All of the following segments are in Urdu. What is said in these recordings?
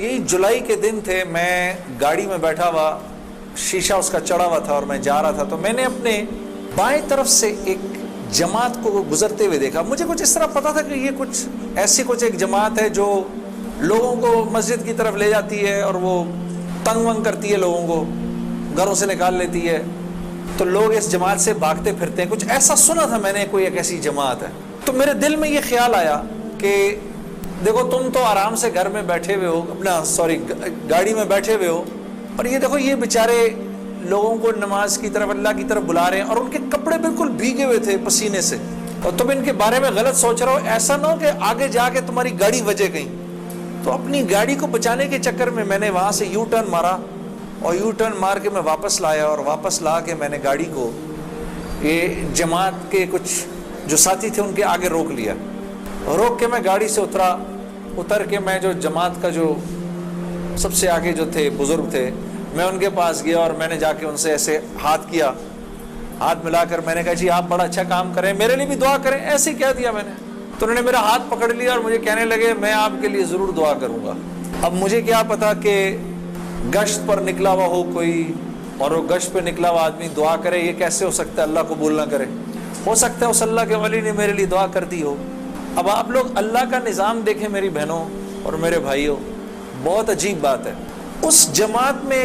یہی جولائی کے دن تھے، میں گاڑی میں بیٹھا ہوا، شیشہ اس کا چڑھا ہوا تھا اور میں جا رہا تھا، تو میں نے اپنے بائیں طرف سے ایک جماعت کو گزرتے ہوئے دیکھا. مجھے کچھ اس طرح پتا تھا کہ یہ کچھ ایک جماعت ہے جو لوگوں کو مسجد کی طرف لے جاتی ہے اور وہ تنگ ونگ کرتی ہے، لوگوں کو گھروں سے نکال لیتی ہے، تو لوگ اس جماعت سے بھاگتے پھرتے ہیں. کچھ ایسا سنا تھا میں نے، کوئی ایک ایسی جماعت ہے. تو میرے دل میں یہ خیال آیا کہ دیکھو تم تو آرام سے گھر میں بیٹھے ہوئے ہو، گاڑی میں بیٹھے ہوئے ہو، اور یہ دیکھو یہ بیچارے لوگوں کو نماز کی طرف، اللہ کی طرف بلا رہے ہیں، اور ان کے کپڑے بالکل بھیگے ہوئے تھے پسینے سے، اور تم ان کے بارے میں غلط سوچ رہے ہو. ایسا نہ ہو کہ آگے جا کے تمہاری گاڑی وجے کہیں. تو اپنی گاڑی کو بچانے کے چکر میں نے وہاں سے یو ٹرن مارا، اور یو ٹرن مار کے میں واپس لایا، اور واپس لا کے میں نے گاڑی کو یہ جماعت کے کچھ جو ساتھی تھے ان کے آگے روک لیا. روک کے میں گاڑی سے اتر کے میں جو جماعت کا جو سب سے آگے جو تھے بزرگ تھے، میں ان کے پاس گیا اور میں نے جا کے ان سے ایسے ہاتھ ملا کر میں نے کہا جی آپ بڑا اچھا کام کریں، میرے لیے بھی دعا کریں، ایسے ہی کہہ دیا میں نے. تو انہوں نے میرا ہاتھ پکڑ لیا اور مجھے کہنے لگے میں آپ کے لیے ضرور دعا کروں گا. اب مجھے کیا پتا کہ گشت پر نکلا ہوا ہو کوئی، اور وہ گشت پہ نکلا ہوا آدمی دعا کرے، یہ کیسے ہو سکتا ہے؟ اللہ قبول نہ کرے. ہو سکتا ہے اس اللہ کے ولی نے میرے لیے دعا کر دی ہو. اب آپ لوگ اللہ کا نظام دیکھیں میری بہنوں اور میرے بھائیوں، بہت عجیب بات ہے. اس جماعت میں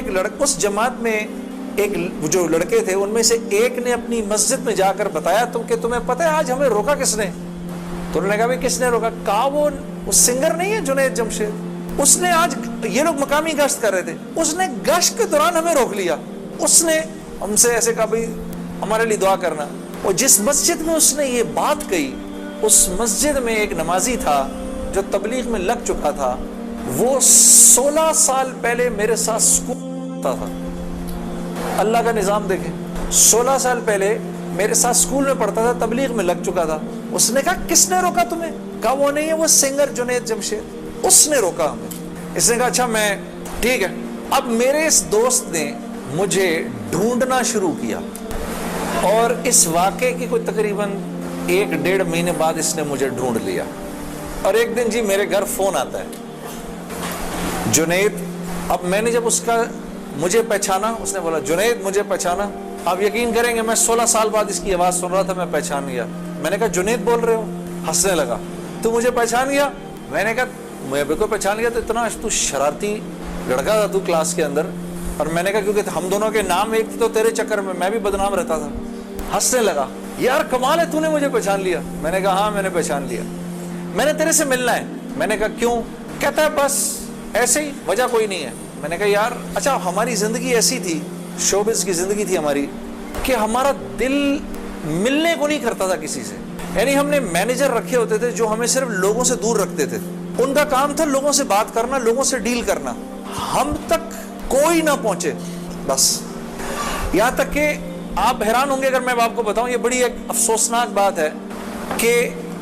ایک جو لڑکے تھے ان میں سے ایک نے اپنی مسجد میں جا کر بتایا کہ تمہیں پتہ ہے آج ہمیں روکا کس نے؟ تو انہوں نے کہا کس نے روکا؟ کہا وہ سنگر نہیں ہے جنید جمشید، اس نے آج، یہ لوگ مقامی گشت کر رہے تھے، اس نے گشت کے دوران ہمیں روک لیا. اس نے ہم سے ایسے کہا بھائی ہمارے لیے دعا کرنا. اور جس مسجد میں اس نے یہ بات کہی، اس مسجد میں ایک نمازی تھا جو تبلیغ میں لگ چکا تھا. وہ 16 سال پہلے میرے ساتھ سکول تھا. اللہ کا نظام دیکھیں، 16 سال پہلے میرے ساتھ سکول میں پڑھتا تھا، تبلیغ میں لگ چکا تھا. اس نے کہا کس نے روکا تمہیں؟ کہا وہ نہیں ہے، وہ سنگر جنید جمشید، اس نے روکا ہمیں. اس نے کہا اچھا میں ٹھیک ہے. اب میرے اس دوست نے مجھے ڈھونڈنا شروع کیا، اور اس واقعے کی کوئی تقریباً 1-1.5 مہینے بعد اس نے مجھے ڈھونڈ لیا. اور ایک دن جی میرے گھر فون آتا ہے، جنید. اب میں نے جب اس کا مجھے پہچانا، اس نے بولا جنید مجھے پہچانا. آپ یقین کریں گے میں 16 سال بعد اس کی آواز سن رہا تھا، میں پہچان گیا. میں نے کہا جنید بول رہے ہو؟ ہنسنے لگا. تو مجھے پہچان گیا؟ میں نے کہا میں بالکل پہچان گیا. تو اتنا تو شرارتی لڑکا تھا تو کلاس کے اندر. اور میں نے کہا کیونکہ ہم دونوں کے نام ایک تھے تو تیرے چکر میں بھی بدنام رہتا تھا. ہنسنے لگا. یار کمال ہے، تو نے مجھے پہچان لیا. میں نے کہا ہاں میں نے پہچان لیا، میں نے تیرے سے ملنا ہے. میں نے کہا کیوں؟ کہتا ہے بس ایسے ہی، وجہ کوئی نہیں ہے. میں نے کہا یار اچھا ہماری زندگی ایسی تھی، شوبز کی زندگی تھی ہماری، کہ ہمارا دل ملنے کو نہیں کرتا تھا کسی سے. یعنی ہم نے مینیجر رکھے ہوتے تھے جو ہمیں صرف لوگوں سے دور رکھتے تھے. ان کا کام تھا لوگوں سے بات کرنا، لوگوں سے ڈیل کرنا، ہم تک کوئی نہ پہنچے بس. یہاں تک کہ آپ حیران ہوں گے اگر میں آپ کو بتاؤں، یہ بڑی ایک افسوسناک بات ہے کہ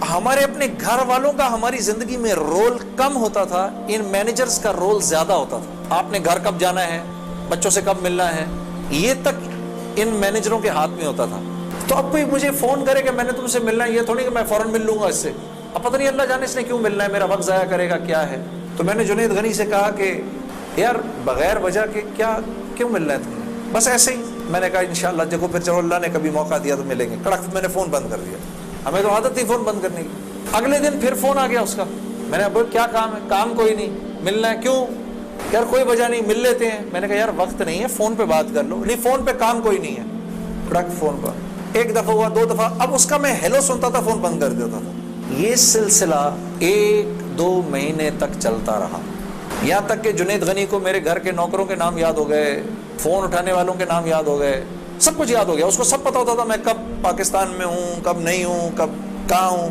ہمارے اپنے گھر والوں کا ہماری زندگی میں رول کم ہوتا تھا، ان مینیجرز کا رول زیادہ ہوتا تھا. آپ نے گھر کب جانا ہے، بچوں سے کب ملنا ہے، یہ تک ان مینیجروں کے ہاتھ میں ہوتا تھا. تو اب کوئی مجھے فون کرے کہ میں نے تم سے ملنا ہے، یہ تھوڑی کہ میں فوراً مل لوں گا اس سے. اب پتہ نہیں اللہ جانے اس نے کیوں ملنا ہے، میرا وقت ضائع کرے گا کیا ہے. تو میں نے جنید غنی سے کہا کہ یار بغیر وجہ کے کیوں ملنا ہے تمہیں؟ بس ایسے ہی. میں نے کہا انشاءاللہ دیکھو پھر چلو اللہ نے کبھی موقع دیا تو ملیں گے. کڑک میں نے فون بند کر دیا. ہمیں تو عادت تھی فون بند کرنے کی. اگلے دن پھر فون آ گیا اس کا. میں نے کہا کیا کام ہے؟ کام کوئی نہیں، ملنا ہے. کیوں؟ یار کوئی وجہ نہیں، مل لیتے ہیں. میں نے کہا یار وقت نہیں ہے، فون پہ بات کر لو. نہیں فون پہ کام کوئی نہیں ہے. کڑک فون پر 1 دفعہ ہوا، 2 دفعہ. اب اس کا میں ہیلو سنتا تھا، فون بند کر دیتا تھا. یہ سلسلہ 1-2 مہینے تک چلتا رہا، یہاں تک کہ جنید غنی کو میرے گھر کے نوکروں کے نام یاد ہو گئے، فون اٹھانے والوں کے نام یاد ہو گئے، سب کچھ یاد ہو گیا. اس کو سب پتا ہوتا تھا میں کب پاکستان میں ہوں، کب نہیں ہوں، کب کہاں ہوں،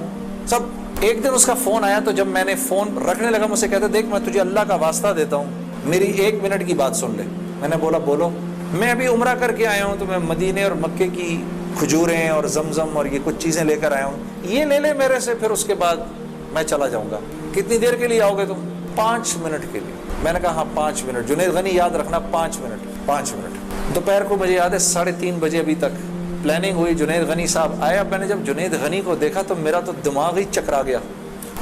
سب. ایک دن اس کا فون آیا تو جب میں نے فون رکھنے لگا مجھ سے کہتے دیکھ میں تجھے اللہ کا واسطہ دیتا ہوں، میری 1 منٹ کی بات سن لے. میں نے بولا بولو. میں ابھی عمرہ کر کے آیا ہوں تو میں مدینے اور مکے کی کھجوریں اور زمزم اور یہ کچھ چیزیں لے کر آیا ہوں، یہ لے لے میرے سے، پھر اس کے بعد میں چلا جاؤں گا. کتنی دیر کے لیے آؤ گے تم؟ 5 منٹ کے لیے. میں نے کہا ہاں 5 منٹ. جنید غنی یاد رکھنا 5 منٹ. 5 منٹ. دوپہر کو مجھے یاد ہے 3:30 بجے ابھی تک پلاننگ ہوئی. جنید غنی صاحب آئے. اب میں نے جب جنید غنی کو دیکھا تو میرا تو دماغ ہی چکرا گیا.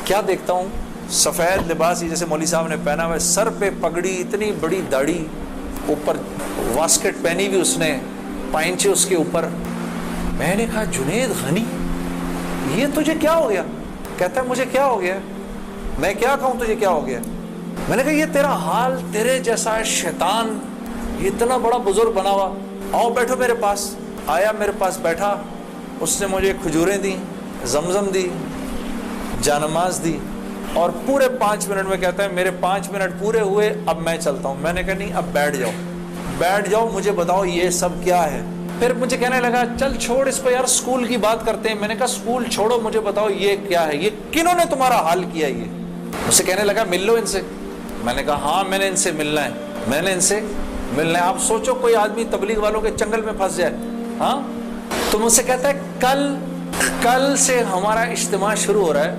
کیا دیکھتا ہوں سفید لباس ہی جیسے مولوی صاحب نے پہنا ہوا ہے, سر پہ پگڑی, اتنی بڑی داڑھی, اوپر واسکٹ پہنی ہوئی اس نے, پائنچے اس کے اوپر. میں نے کہا جنید غنی یہ تجھے کیا ہو گیا؟ کہتا ہے مجھے کیا ہو گیا, میں کیا کہوں تجھے کیا ہو گیا؟ میں نے کہا یہ تیرا حال, تیرے جیسا شیطان یہ اتنا بڑا بزرگ بنا ہوا, آؤ بیٹھو میرے پاس. آیا میرے پاس بیٹھا, اس نے مجھے کھجوریں دیں, زمزم دی, جانماز دی, اور پورے 5 منٹ میں کہتا ہے میرے 5 منٹ پورے ہوئے, اب میں چلتا ہوں. میں نے کہا نہیں, اب بیٹھ جاؤ, مجھے بتاؤ یہ سب کیا ہے. پھر مجھے کہنے لگا چل چھوڑ اس کو یار, اسکول کی بات کرتے ہیں. میں نے کہا اسکول چھوڑو, مجھے بتاؤ یہ کیا ہے, یہ کنہوں نے تمہارا حال کیا؟ یہ مجھ سے کہنے لگا مل لو ان سے. میں نے کہا ہاں میں نے ان سے ملنا ہے, میں نے ان سے ملنا ہے. آپ سوچو کوئی آدمی تبلیغ والوں کے چنگل میں پھنس جائے. ہاں تو مجھ سے کہتا ہے کل سے ہمارا اجتماع شروع ہو رہا ہے,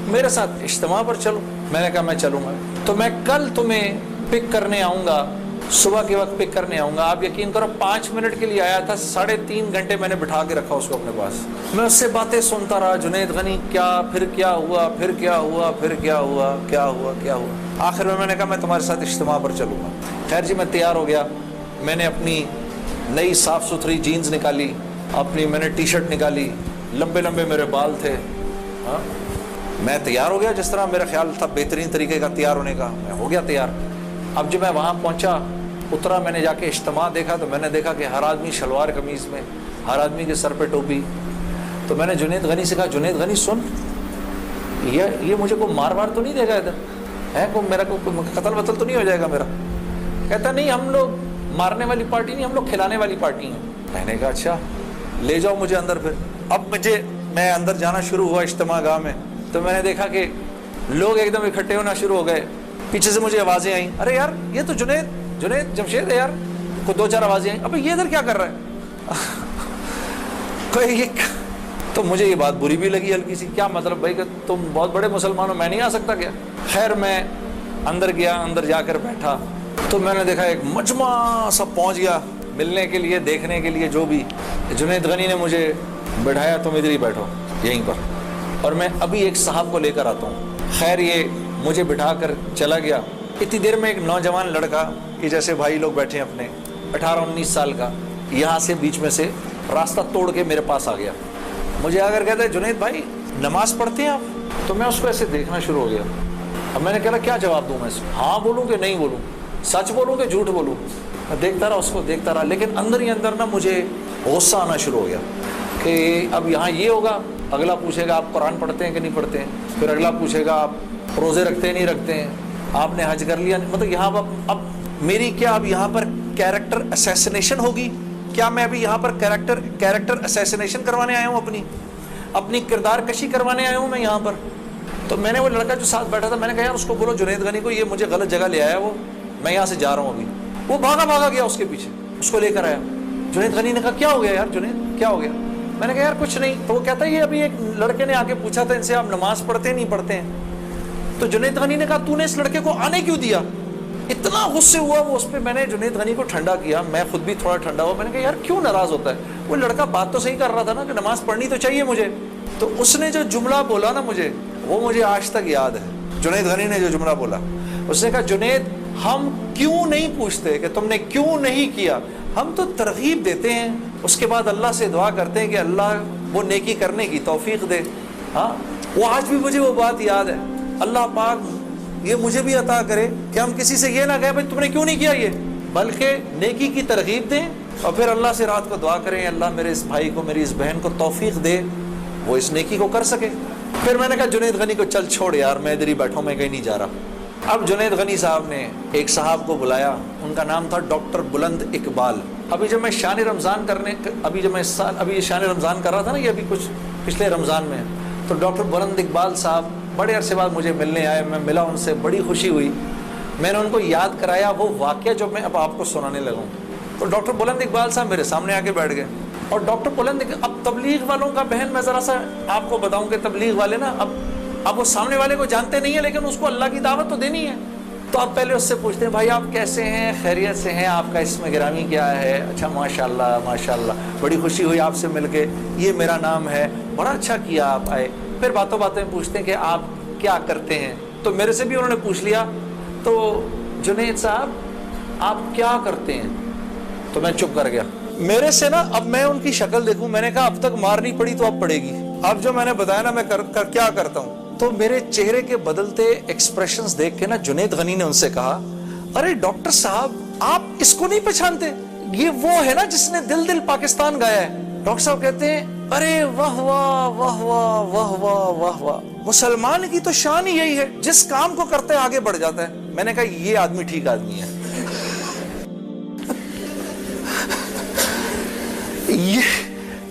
میرے ساتھ اجتماع پر چلو. میں نے کہا میں چلوں گا. تو میں کل تمہیں پک کرنے آؤں گا, صبح کے وقت پک کرنے آؤں گا. آپ یقین کرو 5 منٹ کے لیے آیا تھا, 3.5 گھنٹے میں نے بٹھا کے رکھا اس کو اپنے پاس. میں اس سے باتیں سنتا رہا, جنید غنی کیا, پھر کیا ہوا, پھر کیا ہوا, پھر کیا ہوا, کیا ہوا, کیا ہوا. آخر میں نے کہا میں تمہارے ساتھ اجتماع پر چلوں گا. خیر جی میں تیار ہو گیا. میں نے اپنی نئی صاف ستھری جینز نکالی, میں نے ٹی شرٹ نکالی, لمبے لمبے میرے بال تھے. ہاں میں تیار ہو گیا جس طرح میرا خیال تھا بہترین طریقے کا تیار ہونے کا, میں ہو گیا تیار. اب جب میں وہاں پہنچا, اترا, میں نے جا کے اجتماع دیکھا تو میں نے دیکھا کہ ہر آدمی شلوار قمیض میں, ہر آدمی کے سر پہ ٹوپی. تو میں نے جنید غنی سے کہا جنید غنی سن, یہ مجھے کوئی مار تو نہیں دے گا ادھر ہے, میرا کوئی قتل وتل تو نہیں ہو جائے گا میرا؟ کہتا نہیں ہم لوگ مارنے والی پارٹی نہیں, ہم لوگ کھلانے والی پارٹی ہیں. میں نے کہا اچھا لے جاؤ مجھے اندر. پھر اب میں اندر جانا شروع ہوا اجتماع گاہ میں, تو میں نے دیکھا کہ لوگ ایک دم اکٹھے ہونا شروع ہو گئے. پیچھے سے مجھے آوازیں آئیں, ارے یار یہ تو جنید جمشید ہے یار. کو 2-4 آوازیں آئیں, ابھی یہ ادھر کیا کر رہا ہے؟ تو مجھے یہ بات بری بھی لگی ہلکی سی, کیا مطلب بھائی کہ تم بہت بڑے مسلمان ہو, میں نہیں آ سکتا کیا؟ خیر میں اندر گیا, اندر جا کر بیٹھا تو میں نے دیکھا ایک مجمع سب پہنچ گیا ملنے کے لیے, دیکھنے کے لیے. جو بھی جنید غنی نے مجھے بٹھایا, تم ادھر ہی بیٹھو یہیں پر, اور میں ابھی ایک صاحب کو لے کر آتا ہوں. خیر یہ مجھے بٹھا کر چلا گیا. اتنی دیر میں ایک نوجوان لڑکا کہ جیسے بھائی لوگ بیٹھے ہیں اپنے 18-19 سال کا, یہاں سے بیچ میں سے راستہ توڑ کے میرے پاس آ گیا. مجھے آ کر کہتا ہے جنید بھائی نماز پڑھتے ہیں آپ؟ تو میں اس کو ایسے دیکھنا شروع ہو گیا. اب میں نے کہا کیا جواب دوں میں اس کو, ہاں بولوں کہ نہیں بولوں, سچ بولوں کہ جھوٹ بولوں؟ میں دیکھتا رہا, اس کو دیکھتا رہا, لیکن اندر ہی اندر نا مجھے غصہ آنا شروع ہو گیا کہ اب یہاں یہ ہوگا, اگلا پوچھے گا آپ قرآن پڑھتے ہیں کہ نہیں پڑھتے ہیں, پھر اگلا پوچھے گا آپ روزے رکھتے ہیں نہیں رکھتے ہیں, آپ نے حج کر لیا. مطلب یہاں اب میری کیا اب یہاں پر کیریکٹر اسیسینیشن ہوگی کیا؟ میں ابھی یہاں پر کیریکٹر اسیسینیشن کروانے آیا ہوں, اپنی کردار کشی کروانے آیا ہوں میں یہاں پر. تو میں نے وہ لڑکا جو ساتھ بیٹھا تھا, میں نے کہا یار اس کو بولو جنید غنی کو, یہ مجھے غلط جگہ لے آیا, وہ میں یہاں سے جا رہا ہوں ابھی. وہ بھاگا گیا اس کے پیچھے, اس کو لے کر آیا. جنید غنی نے کہا کیا ہو گیا یار جنید, کیا ہو گیا؟ میں نے کہا یار کچھ نہیں. تو وہ کہتا ہے یہ ابھی ایک لڑکے نے آگے پوچھا تھا ان سے آپ نماز پڑھتے نہیں پڑھتے ہیں. تو جنید غنی نے کہا تو نے اس لڑکے کو آنے کیوں دیا؟ اتنا غصے ہوا وہ اس پہ. میں نے جنید غنی کو ٹھنڈا کیا, میں خود بھی تھوڑا ٹھنڈا ہوا. میں نے کہا یار کیوں ناراض ہوتا ہے؟ وہ لڑکا بات تو صحیح کر رہا تھا نا کہ نماز پڑھنی تو چاہیے مجھے. تو اس نے جو جملہ بولا نا مجھے, وہ مجھے آج تک یاد ہے. جنید غنی نے جو جملہ بولا, اس نے کہا جنید ہم کیوں نہیں پوچھتے کہ تم نے کیوں نہیں کیا, ہم تو ترغیب دیتے ہیں, اس کے بعد اللہ سے دعا کرتے ہیں کہ اللہ وہ نیکی کرنے کی توفیق دے. ہاں وہ آج بھی مجھے وہ بات یاد ہے. اللہ پاک یہ مجھے بھی عطا کرے کہ ہم کسی سے یہ نہ کہیں بھائی تم نے کیوں نہیں کیا یہ, بلکہ نیکی کی ترغیب دیں اور پھر اللہ سے رات کو دعا کریں اللہ میرے اس بھائی کو, میری اس بہن کو توفیق دے, وہ اس نیکی کو کر سکے. پھر میں نے کہا جنید غنی کو چل چھوڑ یار, میں ادھر ہی بیٹھا ہوں, میں کہیں نہیں جا رہا. اب جنید غنی صاحب نے ایک صاحب کو بلایا, ان کا نام تھا ڈاکٹر بلند اقبال. ابھی جب میں شان رمضان شان رمضان کر رہا تھا نا, یہ ابھی کچھ پچھلے رمضان میں, تو ڈاکٹر بلند اقبال صاحب بڑے عرصے بعد مجھے ملنے آئے. میں ملا ان سے, بڑی خوشی ہوئی. میں نے ان کو یاد کرایا وہ واقعہ جو میں اب آپ کو سنانے لگا ہوں. تو ڈاکٹر بلند اقبال صاحب میرے سامنے آ کے بیٹھ گئے. اور ڈاکٹر بلند, اب تبلیغ والوں کا بہن میں ذرا سا آپ کو بتاؤں کہ تبلیغ والے نا اب وہ سامنے والے کو جانتے نہیں ہیں, لیکن اس کو اللہ کی دعوت تو دینی ہے. تو آپ پہلے اس سے پوچھتے ہیں بھائی آپ کیسے ہیں, خیریت سے ہیں, آپ کا اسم گرامی کیا ہے؟ اچھا ماشاءاللہ بڑی خوشی ہوئی آپ سے مل کے, یہ میرا نام ہے, بڑا اچھا کیا آپ آئے. پھر باتیں پوچھتے ہیں کہ آپ کیا کرتے ہیں, تو میرے سے بھی انہوں نے پوچھ لیا تو جنید صاحب آپ کیا کرتے ہیں؟ تو میں چپ کر گیا. میرے سے نا اب میں ان کی شکل دیکھوں, میں نے کہا اب تک مارنی پڑی تو اب پڑے گی, اب جو میں نے بتایا نا میں کیا کرتا ہوں. تو میرے چہرے کے بدلتے ایکسپریشنز دیکھ کے نا جنید غنی نے ان سے کہا ارے ڈاکٹر صاحب آپ اس کو نہیں پہچانتے, یہ وہ ہے نا جس نے دل دل پاکستان گایا ہے. ڈاکٹر صاحب کہتے ہیں ارے واہ واہ واہ واہ واہ واہ واہ واہ, مسلمان کی تو شان ہی یہی ہے, جس کام کو کرتے آگے بڑھ جاتا ہے. میں نے کہا یہ آدمی ٹھیک آدمی ہے,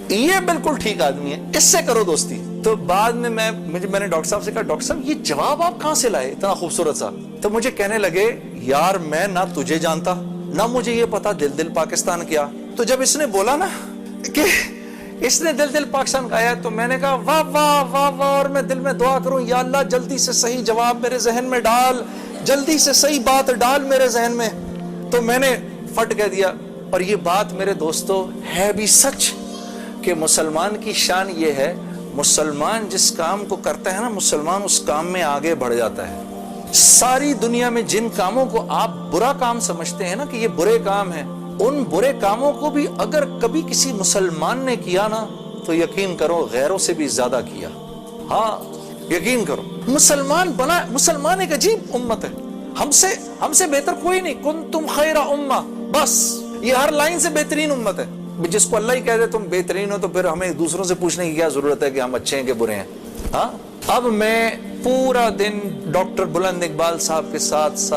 یہ بالکل ٹھیک آدمی ہے, اس سے کرو دوستی. تو بعد میں میں نے ڈاکٹر صاحب سے کہا ڈاکٹر صاحب یہ جواب آپ کہاں سے لائے اتنا خوبصورت سا؟ تو مجھے کہنے لگے یار میں نہ تجھے جانتا نہ مجھے یہ پتا دل دل پاکستان کیا. تو جب اس نے بولا نا کہ اس نے دل دل پاکستان گایا تو میں نے کہا واہ واہ واہ واہ, اور میں دل میں دعا کروں یا اللہ جلدی سے صحیح جواب میرے ذہن میں ڈال, جلدی سے صحیح بات ڈال میرے ذہن میں. تو میں نے فٹ کہہ دیا. اور یہ بات میرے دوستو ہے بھی سچ کہ مسلمان کی شان یہ ہے, مسلمان جس کام کو کرتا ہے نا مسلمان اس کام میں آگے بڑھ جاتا ہے. ساری دنیا میں جن کاموں کو آپ برا کام سمجھتے ہیں نا کہ یہ برے کام ہیں, ان برے کاموں کو بھی اگر کبھی کسی مسلمان نے کیا نا تو یقین کرو غیروں سے بھی زیادہ کیا. ہاں یقین کرو, مسلمان ایک عجیب امت ہے, ہم سے بہتر کوئی نہیں. کنتم خیر امہ, بس یہ ہر لائن سے بہترین امت ہے. جس کو اللہ ہی کہہ دے تم بہترین ہو تو پھر ہمیں دوسروں سے پوچھنے کی کیا ضرورت ہے کہ ہم اچھے ہیں کہ برے ہیں. ہاں اب میں پورا دن ڈاکٹر بلند اقبال صاحب کے ساتھ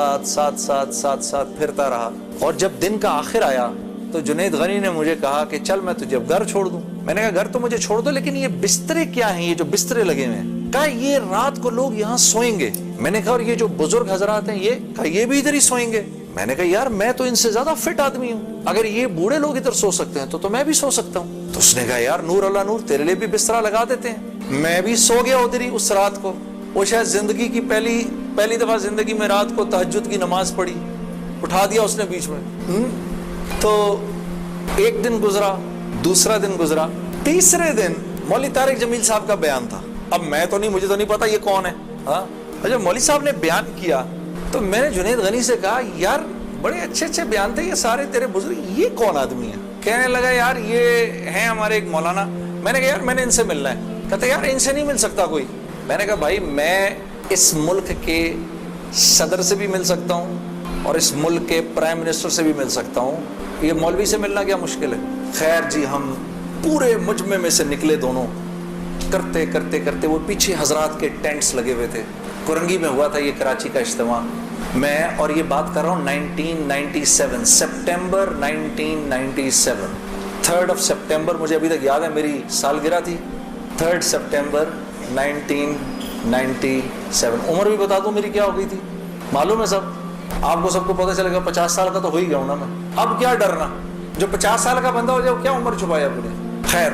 پھرتا رہا, اور جب دن کا آخر آیا تو جنید غنی نے مجھے کہا کہ چل میں تجھے گھر چھوڑ دوں. میں نے کہا گھر تو مجھے چھوڑ دو, لیکن یہ بسترے کیا ہیں, یہ جو بسترے لگے ہوئے ہیں, کہا یہ رات کو لوگ یہاں سوئیں گے. میں نے کہا اور یہ جو بزرگ حضرات ہیں یہ بھی ادھر ہی سوئیں گے. میں نے کہا یار میں تو ان سے زیادہ فٹ آدمی ہوں, اگر یہ بوڑھے لوگ ادھر سو سکتے ہیں تو میں بھی سو سکتا ہوں. تو اس نے کہا یار نور اللہ نور, تیرے لیے بھی بسترا لگا دیتے ہیں. میں بھی سو گیا ادھر ہی اس رات کو. وہ شاید زندگی کی پہلی دفعہ زندگی میں رات کو تہجد کی نماز پڑھی, اٹھا دیا اس نے بیچ میں. تو ایک دن گزرا, دوسرا دن گزرا, تیسرے دن مولوی طارق جمیل صاحب کا بیان تھا. اب مجھے تو نہیں پتا یہ کون ہے. جب مولوی صاحب نے بیان کیا تو میں نے جنید غنی سے کہا یار بڑے اچھے بیان تھے, یہ سارے تیرے بزرگ, یہ کون آدمی ہے؟ کہنے لگا یار یہ ہیں ہمارے ایک مولانا. میں نے کہا یار میں نے ان سے ملنا ہے. کہتا یار ان سے نہیں مل سکتا کوئی. میں نے کہا بھائی میں اس ملک کے صدر سے بھی مل سکتا ہوں اور اس ملک کے پرائم منسٹر سے بھی مل سکتا ہوں, یہ مولوی سے ملنا کیا مشکل ہے. خیر جی ہم پورے مجمع میں سے نکلے دونوں, کرتے وہ پیچھے حضرات کے ٹینٹس لگے ہوئے تھے. کرنگی میں ہوا تھا یہ کراچی کا اجتماع. میں اور یہ بات کر رہا ہوں 1997 سپٹمبر 1997, 3 سپٹمبر مجھے ابھی تک یاد ہے, میری سالگرہ تھی 3 سپٹمبر 1997. عمر بھی بتا دوں میری کیا ہو گئی تھی, معلوم ہے سب آپ کو, سب کو پتہ چلے گا. 50 سال کا تو ہو ہی گیا ہوں نا میں. اب کیا ڈرنا, جو 50 سال کا بندہ ہو جائے کیا عمر چھپایا اپ نے. خیر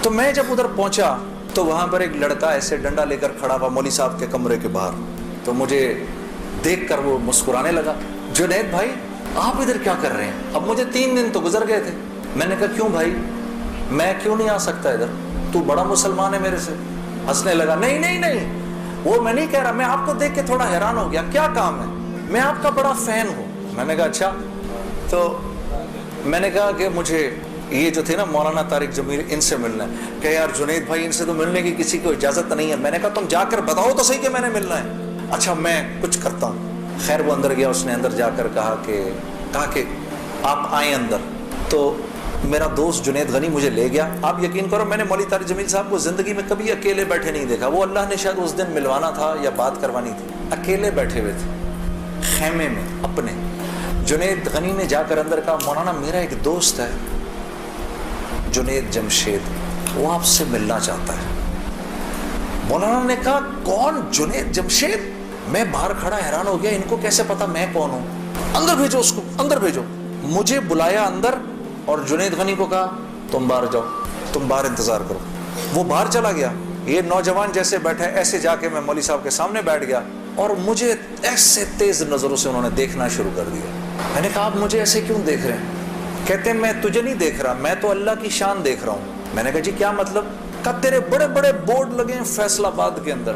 تو میں جب ادھر پہنچا تو وہاں پر ایک لڑکا ایسے ڈنڈا لے کر کھڑا ہوا مولوی صاحب کے کمرے کے باہر. تو مجھے دیکھ کر وہ مسکرانے لگا, جنید بھائی آپ ادھر کیا کر رہے ہیں؟ اب مجھے 3 دن تو گزر گئے تھے. میں نے کہا کیوں بھائی, میں کیوں نہیں آ سکتا ادھر, تو بڑا مسلمان ہے میرے سے. ہنسنے لگا, نہیں وہ میں نہیں کہہ رہا, میں آپ کو دیکھ کے تھوڑا حیران ہو گیا, کیا کام ہے؟ میں آپ کا بڑا فین ہوں. میں نے کہا اچھا. تو میں نے کہا کہ مجھے یہ جو تھے نا مولانا طارق جمیل, ان سے ملنا ہے. کہ یار جنید بھائی ان سے تو ملنے کی کسی کو اجازت نہیں ہے. میں نے کہا تم جا کر بتاؤ تو صحیح کہ میں نے ملنا ہے. اچھا میں کچھ کرتا ہوں. خیر وہ اندر گیا, اس نے اندر جا کر کہا کہ آپ آئیں اندر. تو میرا دوست جنید غنی مجھے لے گیا. آپ یقین کرو میں نے مولوی طارق جمیل صاحب کو زندگی میں کبھی اکیلے بیٹھے نہیں دیکھا. وہ اللہ نے شاید اس دن ملوانا تھا یا بات کروانی تھی, اکیلے بیٹھے ہوئے تھے خیمے میں اپنے. جنید غنی نے جا کر اندر کہا مولانا میرا ایک دوست ہے جنید جمشید, وہ آپ سے ملنا چاہتا ہے. مولانا نے کہا کون جنید جمشید؟ میں باہر کھڑا حیران ہو گیا, ان کو کیسے پتا میں کون ہوں؟ اندر بھیجو اس کو, اندر بھیجو. مجھے بلایا اندر اور جنید غنی کو کہا تم باہر جاؤ, تم باہر انتظار کرو. وہ باہر چلا گیا. یہ نوجوان جیسے بیٹھا ایسے جا کے میں مولوی صاحب کے سامنے بیٹھ گیا اور مجھے ایسے تیز نظروں سے انہوں نے دیکھنا شروع کر دیا. میں نے کہا آپ مجھے ایسے کیوں دیکھ رہے ہیں؟ کہتے ہیں میں تجھے نہیں دیکھ رہا, میں تو اللہ کی شان دیکھ رہا ہوں. میں نے کہا جی کیا مطلب؟ کہا تیرے بڑے بڑے بورڈ لگے ہیں فیصل آباد کے اندر,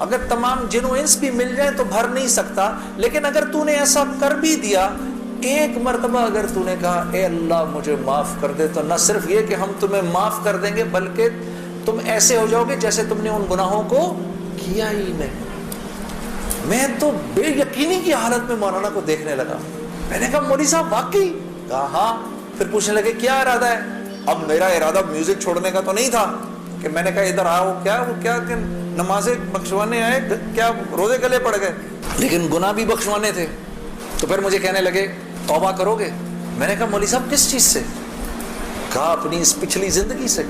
اگر تمام جن و انس بھی مل جائیں تو بھر نہیں سکتا، لیکن اگر تو نے ایسا کر بھی دیا، ایک مرتبہ اگر تو نے کہا اے اللہ مجھے معاف کر دے، تو نہ صرف یہ کہ ہم تمہیں معاف کر دیں گے، بلکہ تم ایسے ہو جاؤ گے جیسے تم نے ان گناہوں کو کیا ہی نہیں۔ میں تو بے یقینی کی حالت میں مولانا کو دیکھنے لگا، میں نے کہا مولوی صاحب واقعی؟ کہا ہاں۔ پھر پوچھنے لگے کیا ارادہ ہے؟ اب میرا ارادہ میوزک چھوڑنے کا تو نہیں تھا کہ میں نے کہا ادھر آؤ، کیا کہ نمازیں بخشوانے آئے، کیا روزے گلے پڑ گئے، لیکن گناہ بھی بخشوانے تھے۔ تو پھر مجھے کہنے لگے توبہ کرو گے؟ میں نے کہا مولوی صاحب کس چیز سے؟ کہا اپنی اس پچھلی زندگی سے۔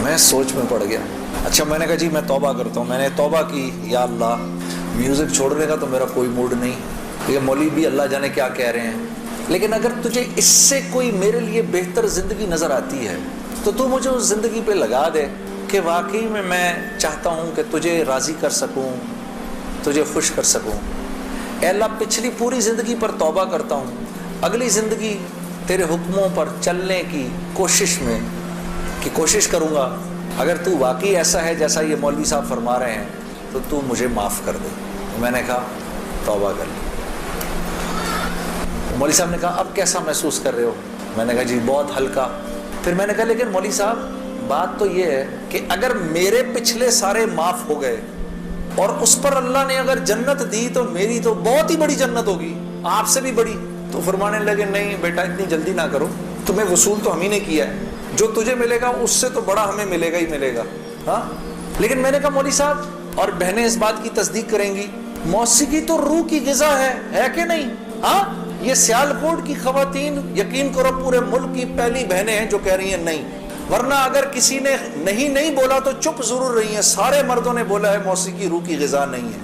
میں سوچ میں پڑ گیا۔ اچھا میں نے کہا جی میں توبہ کرتا ہوں۔ میں نے توبہ کی، یا اللہ میوزک چھوڑنے کا تو میرا کوئی موڈ نہیں، یہ مولوی بھی اللہ جانے کیا کہہ رہے ہیں، لیکن اگر تجھے اس سے کوئی میرے لیے بہتر زندگی نظر آتی ہے تو تو مجھے اس زندگی پہ لگا دے کہ واقعی میں چاہتا ہوں کہ تجھے راضی کر سکوں، تجھے خوش کر سکوں۔ اے اللہ پچھلی پوری زندگی پر توبہ کرتا ہوں، اگلی زندگی تیرے حکموں پر چلنے کی کوشش کروں گا۔ اگر تو واقعی ایسا ہے جیسا یہ مولوی صاحب فرما رہے ہیں تو تو مجھے معاف کر دے۔ میں نے کہا توبہ کر لی۔ مولوی صاحب نے کہا اب کیسا محسوس کر رہے ہو؟ میں نے کہا جی بہت ہلکا۔ پھر میں نے کہا لیکن مولوی صاحب بات تو یہ ہے کہ اگر میرے پچھلے سارے معاف ہو گئے اور اس پر اللہ نے اگر جنت دی تو میری تو بہت ہی بڑی جنت ہوگی، آپ سے بھی بڑی۔ تو فرمانے لگے نہیں بیٹا اتنی جلدی نہ کرو، تمہیں وصول تو ہم ہی نے کیا ہے، جو تجھے ملے گا اس سے تو بڑا ہمیں ملے گا ہی ملے گا۔ ہاں لیکن میں نے کہا مولوی صاحب، اور بہنیں اس بات کی تصدیق کریں گی، موسیقی تو روح کی غذا ہے کہ نہیں؟ ہاں یہ سیالکوٹ کی خواتین یقین کرو پورے ملک کی پہلی بہنیں ہیں جو کہہ رہی ہیں نہیں، ورنہ اگر کسی نے نہیں بولا تو چپ ضرور رہی ہیں، سارے مردوں نے بولا ہے موسیقی روح کی غذا نہیں ہے۔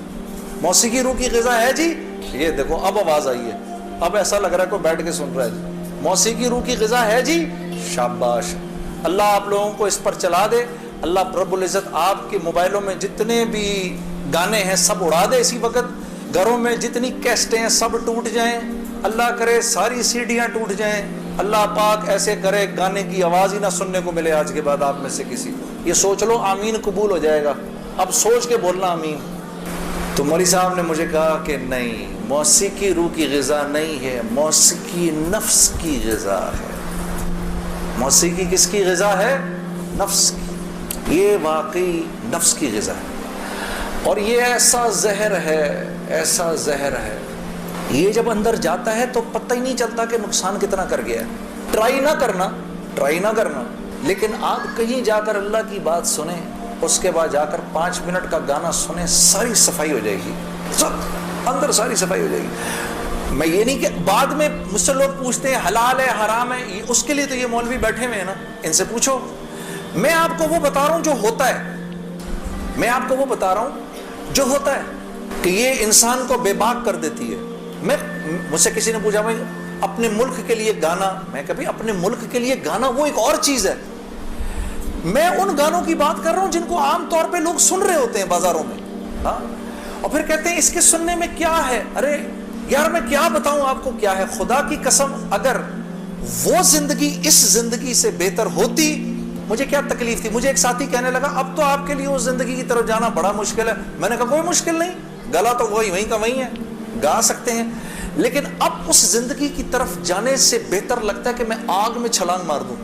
موسیقی روح کی غذا ہے جی، یہ دیکھو اب آواز آئی ہے، اب ایسا لگ رہا ہے کوئی بیٹھ کے سن رہا ہے جی، موسیقی روح کی غذا ہے جی، شاباش، اللہ آپ لوگوں کو اس پر چلا دے۔ اللہ رب العزت آپ کے موبائلوں میں جتنے بھی گانے ہیں سب اڑا دے اسی وقت، گھروں میں جتنی کیسٹیں ہیں سب ٹوٹ جائیں، اللہ کرے ساری سیڈیاں ٹوٹ جائیں، اللہ پاک ایسے کرے گانے کی آواز ہی نہ سننے کو ملے آج کے بعد آپ میں سے کسی کو۔ یہ سوچ لو آمین قبول ہو جائے گا، اب سوچ کے بولنا آمین۔ تو مولوی صاحب نے مجھے کہا کہ نہیں، موسیقی روح کی غذا نہیں ہے، موسیقی نفس کی غذا ہے۔ موسیقی کس کی غذا ہے؟ نفس کی۔ یہ واقعی نفس کی غذا ہے، اور یہ ایسا زہر ہے، یہ جب اندر جاتا ہے تو پتہ ہی نہیں چلتا کہ نقصان کتنا کر گیا ہے۔ ٹرائی نہ کرنا، لیکن آپ کہیں جا کر اللہ کی بات سنیں، اس کے بعد جا کر 5 منٹ کا گانا سنیں، ساری صفائی ہو جائے گی، سب اندر ساری صفائی ہو جائے گی۔ میں یہ نہیں کہ بعد میں مجھ سے لوگ پوچھتے ہیں حلال ہے حرام ہے، اس کے لیے تو یہ مولوی بیٹھے ہوئے ہیں نا، ان سے پوچھو۔ میں آپ کو وہ بتا رہا ہوں جو ہوتا ہے، کہ یہ انسان کو بے باک کر دیتی ہے۔ مجھ سے کسی نے پوچھا بھائی اپنے ملک کے لیے گانا، میں کبھی اپنے ملک کے لیے گانا وہ ایک اور چیز ہے، میں ان گانوں کی بات کر رہا ہوں جن کو عام طور پہ لوگ سن رہے ہوتے ہیں بازاروں میں، ہاں، اور پھر کہتے ہیں اس کے سننے میں کیا ہے۔ ارے یار میں کیا بتاؤں آپ کو کیا ہے، خدا کی قسم اگر وہ زندگی اس زندگی سے بہتر ہوتی مجھے کیا تکلیف تھی۔ مجھے ایک ساتھی کہنے لگا اب تو آپ کے لیے اس زندگی کی طرف جانا بڑا مشکل ہے۔ میں نے کہا کوئی مشکل نہیں، گلا تو وہیں کا وہیں ہے، گا سکتے ہیں، لیکن اب اس زندگی کی طرف جانے سے بہتر لگتا ہے کہ میں آگ میں چھلانگ مار دوں،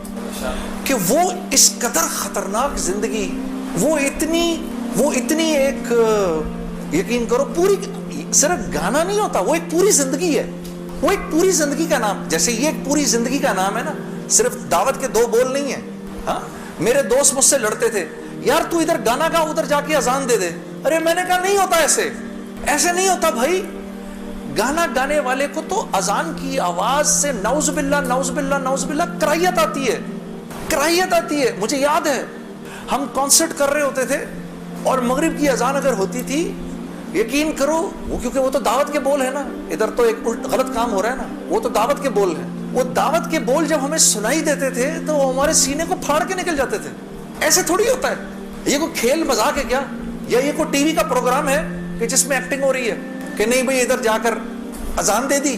کہ وہ اس قدر خطرناک زندگی، وہ اتنی ایک، یقین کرو پوری، صرف گانا نہیں ہوتا، وہ ایک پوری زندگی ہے، وہ ایک پوری زندگی کا نام، جیسے یہ ایک پوری زندگی کا نام ہے نا، صرف دعوت کے 2 بول نہیں ہیں۔ ہاں میرے دوست مجھ سے لڑتے تھے، یار تو ادھر گانا گا ادھر جا کے اذان دے دے۔ ارے میں نے کہا نہیں ہوتا، ایسے نہیں ہوتا بھائی، گانا گانے والے کو تو اذان کی آواز سے نعوذ باللہ کراہیت آتی ہے۔ مجھے یاد ہے ہم کانسرٹ کر رہے ہوتے تھے اور مغرب کی اذان اگر ہوتی تھی، یقین کرو وہ، کیونکہ وہ تو دعوت کے بول ہے نا، ادھر تو ایک غلط کام ہو رہا ہے نا، وہ تو دعوت کے بول ہیں، وہ دعوت کے بول جب ہمیں سنائی دیتے تھے تو وہ ہمارے سینے کو پھاڑ کے نکل جاتے تھے۔ ایسے تھوڑی ہوتا ہے، یہ کوئی کھیل مذاق ہے کیا، یا یہ کوئی ٹی وی کا پروگرام ہے کہ جس میں ایکٹنگ ہو رہی ہے کہ نہیں بھئی ادھر جا کر اذان دے دی،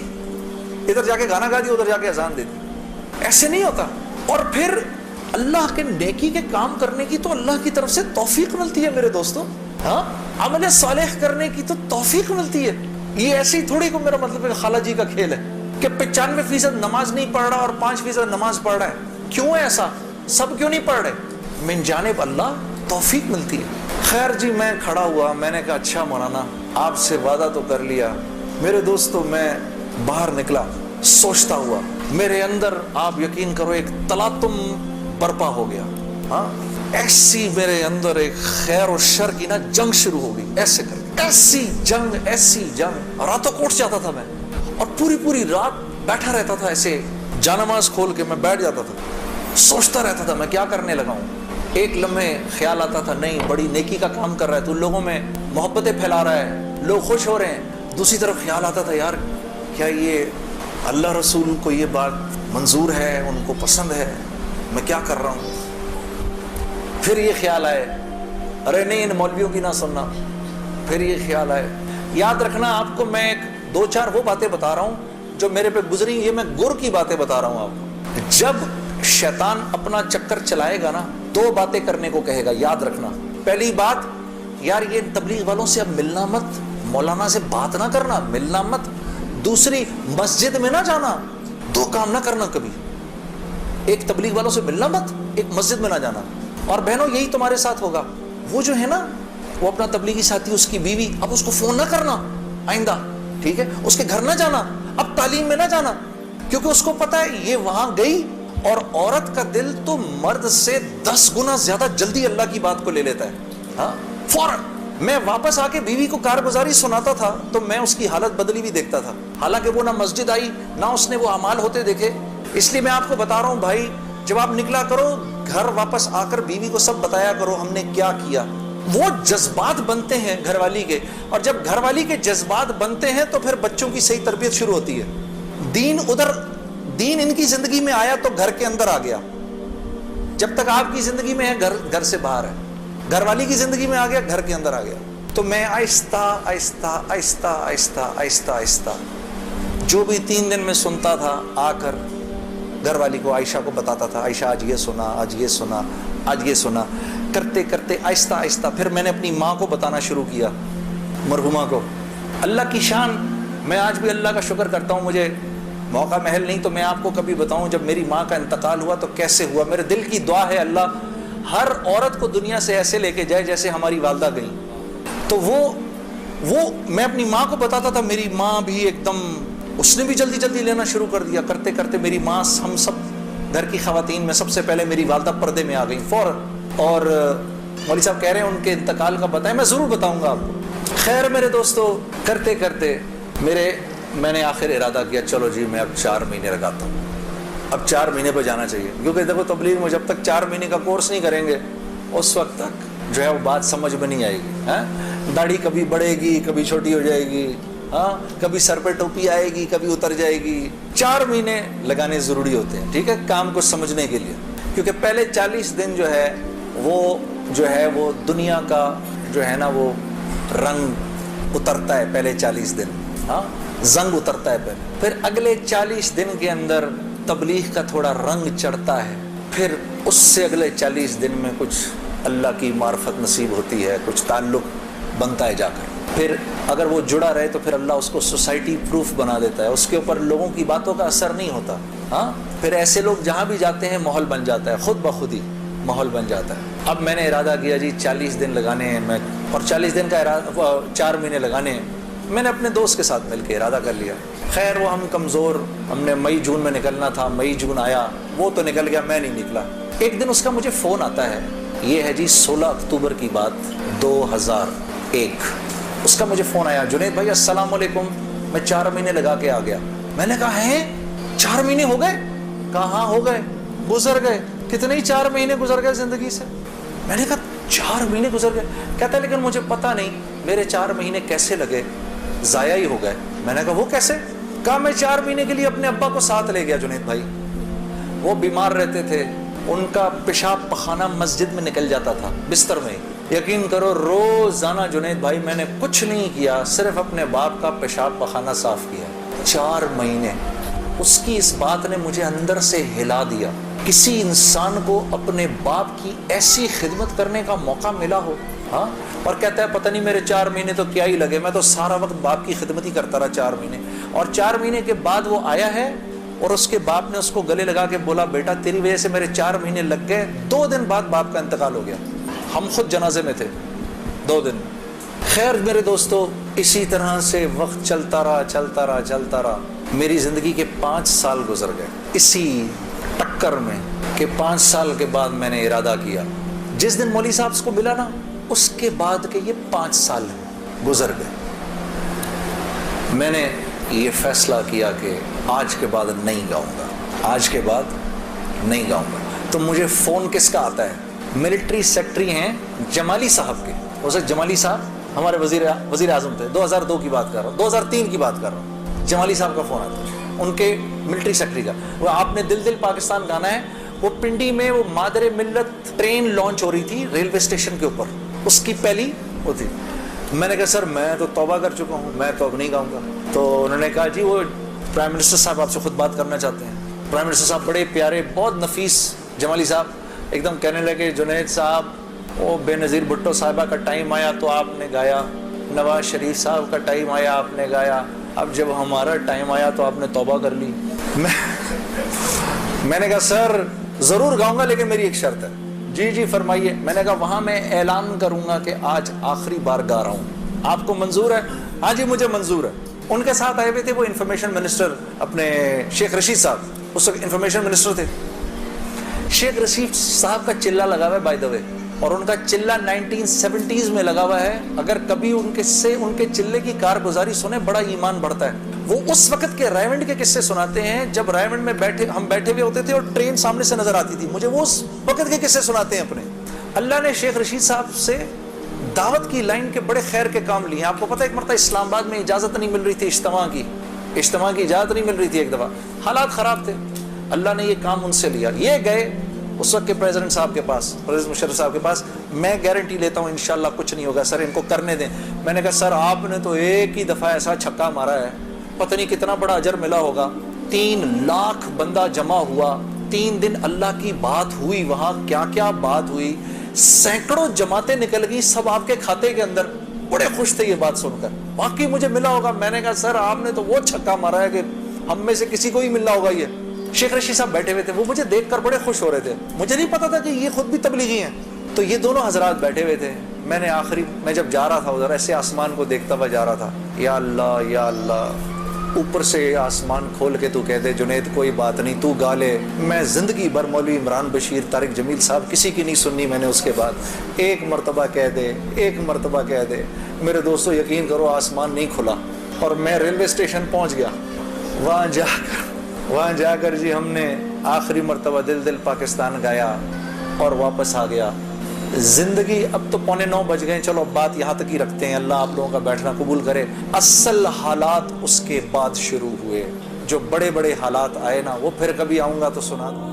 ادھر جا کے گانا گا دی، ادھر جا کے اذان دے دی، ایسے نہیں ہوتا۔ اور پھر اللہ کے نیکی کے کام کرنے کی تو اللہ کی طرف سے توفیق ملتی ہے میرے دوستوں، ہاں عمل صالح کرنے کی تو توفیق ملتی ہے. یہ ایسی تھوڑی کو میرا مطلب ہے خالہ جی کا کھیل ہے کہ 95% نماز نہیں پڑھ رہا اور 5% نماز پڑھ رہا ہے. کیوں ہے ایسا؟ سب کیوں نہیں پڑھ رہے؟ من جانب اللہ توفیق ملتی ہے. خیر جی میں کھڑا ہوا, میں نے کہا اچھا مولانا آپ سے وعدہ تو کر لیا. میرے دوستو میں باہر نکلا سوچتا ہوا, میرے اندر آپ یقین کرو ایک تلاطم برپا ہو گیا. ہاں ایسی میرے اندر ایک خیر و شر کی نا جنگ شروع ہو گئی, ایسے کر ایسی جنگ راتوں کوٹ جاتا تھا میں, اور پوری رات بیٹھا رہتا تھا ایسے, جانماز کھول کے میں بیٹھ جاتا تھا, سوچتا رہتا تھا میں کیا کرنے لگا ہوں. ایک لمحے خیال آتا تھا نہیں بڑی نیکی کا کام کر رہا ہے تو لوگوں میں محبتیں پھیلا رہا ہے, لوگ خوش ہو رہے ہیں. دوسری طرف خیال آتا تھا یار کیا یہ اللہ رسول کو یہ بات منظور ہے, ان کو پسند ہے, میں کیا کر رہا ہوں. پھر یہ خیال آئے ارے نہیں ان مولویوں کی نہ سننا. پھر یہ خیال آئے, یاد رکھنا آپ کو میں 2-4 وہ باتیں بتا رہا ہوں جو میرے پہ گزری, یہ میں گر کی باتیں بتا رہا ہوں آپ کو. جب شیطان اپنا چکر چلائے گا نا 2 باتیں کرنے کو کہے گا, یاد رکھنا. پہلی بات یار یہ تبلیغ والوں سے اب ملنا مت, مولانا سے بات نہ کرنا, ملنا مت. دوسری مسجد میں نہ جانا, 2 کام نہ کرنا کبھی, ایک تبلیغ والوں سے ملنا مت, ایک مسجد میں نہ جانا. اور بہنوں یہی تمہارے ساتھ ہوگا. وہ جو ہے نا وہ اپنا تبلیغی ساتھی اس کی بیوی, اب اس کو فون نہ کرنا آئندہ, ٹھیک ہے, اس کے گھر نہ جانا, اب تعلیم میں نہ جانا, کیونکہ اس کو پتا ہے یہ وہاں گئی اور عورت کا دل تو مرد سے 10 گنا زیادہ جلدی اللہ کی بات کو لے لیتا ہے. ہاں فوراً میں واپس آ کے بیوی کو کارگزاری سناتا تھا تو میں اس کی حالت بدلی بھی دیکھتا تھا, حالانکہ وہ نہ مسجد آئی نہ اس نے وہ اعمال ہوتے دیکھے. اس لیے میں آپ کو بتا رہا ہوں بھائی, جب آپ نکلا کرو گھر واپس آ کر بیوی کو سب بتایا کرو ہم نے کیا کیا. وہ جذبات بنتے ہیں گھر والی کے, اور جب گھر والی کے جذبات بنتے ہیں تو پھر بچوں کی صحیح تربیت شروع ہوتی ہے. دین ان کی زندگی میں آیا تو گھر کے اندر آ گیا, جب تک آپ کی زندگی میں ہے گھر سے باہر ہے, گھر والی کی زندگی میں آ گیا گھر کے اندر آ گیا. تو میں آہستہ جو بھی 3 دن میں سنتا تھا آ کر گھر والی کو عائشہ کو بتاتا تھا, عائشہ آج یہ سنا, آج یہ سنا, آج یہ سنا. کرتے آہستہ پھر میں نے اپنی ماں کو بتانا شروع کیا, مرحومہ کو. اللہ کی شان, میں آج بھی اللہ کا شکر کرتا ہوں, مجھے موقع محل نہیں تو میں آپ کو کبھی بتاؤں جب میری ماں کا انتقال ہوا تو کیسے ہوا. میرے دل کی دعا ہے اللہ ہر عورت کو دنیا سے ایسے لے کے جائے جیسے ہماری والدہ گئیں. تو وہ میں اپنی ماں کو بتاتا تھا, میری ماں بھی ایک دم اس نے بھی جلدی لینا شروع کر دیا. کرتے میری ماں, ہم سب گھر کی خواتین میں سب سے پہلے میری والدہ پردے میں آ گئی فوراً. اور مولوی صاحب کہہ رہے ہیں ان کے انتقال کا بتائیں, میں ضرور بتاؤں گا آپ کو. خیر میرے دوستو, کرتے میں نے آخر ارادہ کیا چلو جی میں اب 4 مہینے لگاتا ہوں, اب 4 مہینے پہ جانا چاہیے. کیونکہ دیکھو تبلیغ میں جب تک 4 مہینے کا کورس نہیں کریں گے اس وقت تک جو ہے وہ بات سمجھ میں نہیں آئے گی. داڑھی کبھی بڑھے گی, کبھی چھوٹی ہو جائے گی, کبھی سر پہ ٹوپی آئے گی, کبھی اتر جائے گی. 4 مہینے لگانے ضروری ہوتے ہیں, ٹھیک ہے, کام کو سمجھنے کے لیے. کیونکہ پہلے 40 دن جو ہے وہ دنیا کا جو ہے نا وہ رنگ اترتا ہے. پہلے 40 دن زنگ اترتا ہے پھر اگلے 40 دن کے اندر تبلیغ کا تھوڑا رنگ چڑھتا ہے. پھر اس سے اگلے 40 دن میں کچھ اللہ کی معرفت نصیب ہوتی ہے, کچھ تعلق بنتا ہے جا کر. پھر اگر وہ جڑا رہے تو پھر اللہ اس کو سوسائٹی پروف بنا دیتا ہے, اس کے اوپر لوگوں کی باتوں کا اثر نہیں ہوتا. پھر ایسے لوگ جہاں بھی جاتے ہیں ماحول بن جاتا ہے, خود بخود ہی ماحول بن جاتا ہے. اب میں نے ارادہ کیا جی 40 دن لگانے ہیں, میں اور 40 دن کا 4 مہینے لگانے ہیں. میں نے اپنے دوست کے ساتھ مل کے ارادہ کر لیا. خیر وہ ہم کمزور, ہم نے مئی جون میں نکلنا تھا, مئی جون آیا, وہ تو نکل گیا, میں نہیں نکلا. ایک دن اس کا مجھے فون آتا ہے, یہ ہے جی 16 اکتوبر کی بات 2001. اس کا مجھے فون آیا, جنید بھائی السلام علیکم, میں 4 مہینے لگا کے آ گیا. میں نے کہا ہیں 4 مہینے ہو گئے؟ کہا ہاں ہو گئے, گزر گئے. کتنے ہی 4 مہینے گزر گئے زندگی سے. میں نے کہا 4 مہینے گزر گئے. کہتا ہے لیکن مجھے پتا نہیں میرے 4 مہینے کیسے لگے, ضائع ہی ہو گئے. میں نے کہا وہ کیسے؟ کہا میں 4 مہینے کے لیے اپنے ابا کو ساتھ لے گیا جنید بھائی, وہ بیمار رہتے تھے, ان کا پیشاب پخانہ مسجد میں نکل جاتا تھا بستر میں. یقین کرو روزانہ جنید بھائی میں نے کچھ نہیں کیا, صرف اپنے باپ کا پیشاب پخانہ صاف کیا. 4 مہینے. اس کی اس بات نے مجھے اندر سے ہلا دیا. کسی انسان کو اپنے باپ کی ایسی خدمت کرنے کا موقع ملا ہو, ہاں. اور کہتا ہے پتہ نہیں میرے 4 مہینے تو کیا ہی لگے, میں تو سارا وقت باپ کی خدمت ہی کرتا رہا 4 مہینے. اور 4 مہینے کے بعد وہ آیا ہے اور اس کے باپ نے اس کو گلے لگا کے بولا بیٹا تیری وجہ سے میرے 4 مہینے لگ گئے. 2 دن بعد باپ کا انتقال ہو گیا, ہم خود جنازے میں تھے 2 دن. خیر میرے دوستو, اسی طرح سے وقت چلتا رہا. میری زندگی کے 5 سال گزر گئے اسی ٹکر میں کہ 5 سال کے بعد میں نے ارادہ کیا, جس دن مولوی صاحب کو ملا نا اس کے بعد کہ یہ 5 سال گزر گئے, میں نے یہ فیصلہ کیا کہ آج کے بعد نہیں گاؤں گا, آج کے بعد نہیں گاؤں گا. تو مجھے فون کس کا آتا ہے, ملٹری سیکٹری ہیں جمالی صاحب کے. اسے جمالی صاحب ہمارے وزیر اعظم تھے, 2002 کی بات کر رہا ہوں, 2003 کی بات کر رہا ہوں. جمالی صاحب کا فون آتا ہے, ان کے ملٹری سیکٹری کا. وہ آپ نے دل دل پاکستان گانا ہے, وہ پنڈی میں وہ مادر ملت ٹرین لانچ ہو رہی تھی ریلوے اسٹیشن کے اوپر, اس کی پہلی وہ تھی. میں نے کہا سر میں تو توبہ کر چکا ہوں, میں تو اب نہیں گاؤں گا. تو انہوں نے کہا جی وہ پرائم منسٹر صاحب آپ سے خود بات کرنا چاہتے ہیں. پرائم منسٹر صاحب بڑے پیارے بہت نفیس جمالی صاحب ایک دم کہنے لگے جنید صاحب وہ بے نظیر بھٹو صاحبہ کا ٹائم آیا تو آپ نے گایا, نواز شریف صاحب کا ٹائم آیا آپ نے گایا, اب جب ہمارا ٹائم آیا تو آپ نے توبہ کر لی. میں نے کہا سر ضرور گاؤں گا لیکن میری ایک شرط ہے. جی جی فرمائیے. میں نے کہا وہاں میں اعلان کروں گا کہ آج آخری بار گا رہا ہوں, آپ کو منظور ہے؟ ہاں جی مجھے منظور ہے. ان کے ساتھ آئے ہوئے تھے وہ انفارمیشن منسٹر اپنے شیخ رشید صاحب, اس وقت انفارمیشن منسٹر تھے. شیخ رشید صاحب کا چلہ لگا ہوا ہے بائی دا وے, اور ان کا چلہ 1970s میں لگا ہوا ہے. اگر کبھی ان کے چلے کی کارگزاری سنیں بڑا ایمان بڑھتا ہے. وہ اس وقت کے رائمنڈ کے قصے سناتے ہیں جب رائمنڈ میں ہم بیٹھے ہوئے ہوتے تھے اور ٹرین سامنے سے نظر آتی تھی. مجھے وہ اس وقت کے قصے سناتے ہیں اپنے. اللہ نے شیخ رشید صاحب سے دعوت کی لائن کے بڑے خیر کے کام لیے ہیں. آپ کو پتہ ہے ایک مرتبہ اسلام آباد میں اجازت نہیں مل رہی تھی اجتماع کی اجازت نہیں مل رہی تھی. ایک دفعہ حالات خراب تھے, اللہ نے یہ کام ان سے لیا. یہ گئے اس وقت کے پریزیڈنٹ صاحب کے پاس, پریزیڈنٹ مشرف صاحب کے پاس. میں گارنٹی لیتا ہوں انشاءاللہ کچھ نہیں ہوگا سر, ان کو کرنے دیں. میں نے کہا سر آپ نے تو ایک ہی دفعہ ایسا چھکا مارا ہے, پتہ نہیں کتنا بڑا اجر ملا ہوگا. 3 لاکھ بندہ جمع ہوا, 3 دن اللہ کی بات ہوئی, وہاں کیا کیا بات ہوئی, سینکڑوں جماعتیں نکل گئی, سب آپ کے کھاتے کے اندر. بڑے خوش تھے یہ بات سن کر, واقعی مجھے ملا ہوگا. میں نے کہا سر آپ نے تو وہ چھکا مارا ہے کہ ہم میں سے کسی کو ہی ملنا ہوگا. یہ شیخ رشید صاحب بیٹھے ہوئے تھے, وہ مجھے دیکھ کر بڑے خوش ہو رہے تھے. مجھے نہیں پتا تھا کہ یہ خود بھی تبلیغی ہیں. تو یہ دونوں حضرات بیٹھے ہوئے تھے. میں جب جا رہا تھا ادھر ایسے آسمان کو دیکھتا ہوا جا رہا تھا, یا اللہ اوپر سے آسمان کھول کے تو کہہ دے جنید کوئی بات نہیں تو گا لے. میں زندگی بھر مولوی عمران بشیر, طارق جمیل صاحب کسی کی نہیں سننی میں نے. اس کے بعد ایک مرتبہ کہہ دے. میرے دوستو یقین کرو آسمان نہیں کھلا, اور میں ریلوے اسٹیشن پہنچ گیا. وہاں جا کر جی ہم نے آخری مرتبہ دل دل پاکستان گایا اور واپس آ گیا. زندگی اب تو 8:45 بج گئے, چلو بات یہاں تک ہی رکھتے ہیں, اللہ آپ لوگوں کا بیٹھنا قبول کرے. اصل حالات اس کے بعد شروع ہوئے, جو بڑے بڑے حالات آئے نا وہ پھر کبھی آؤں گا تو سنا دوں.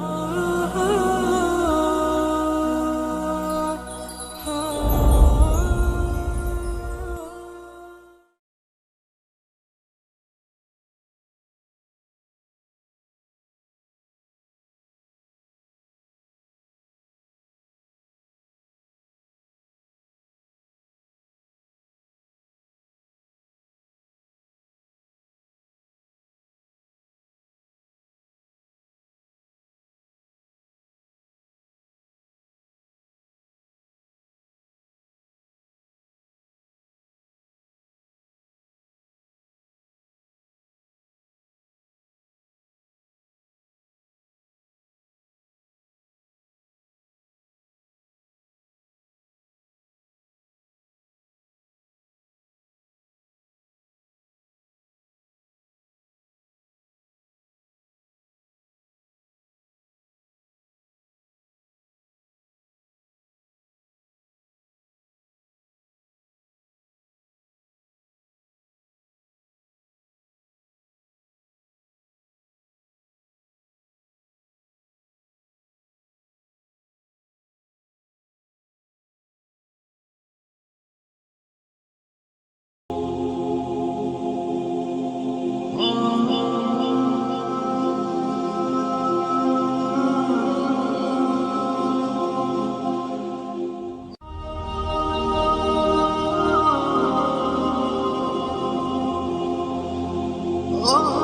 Oh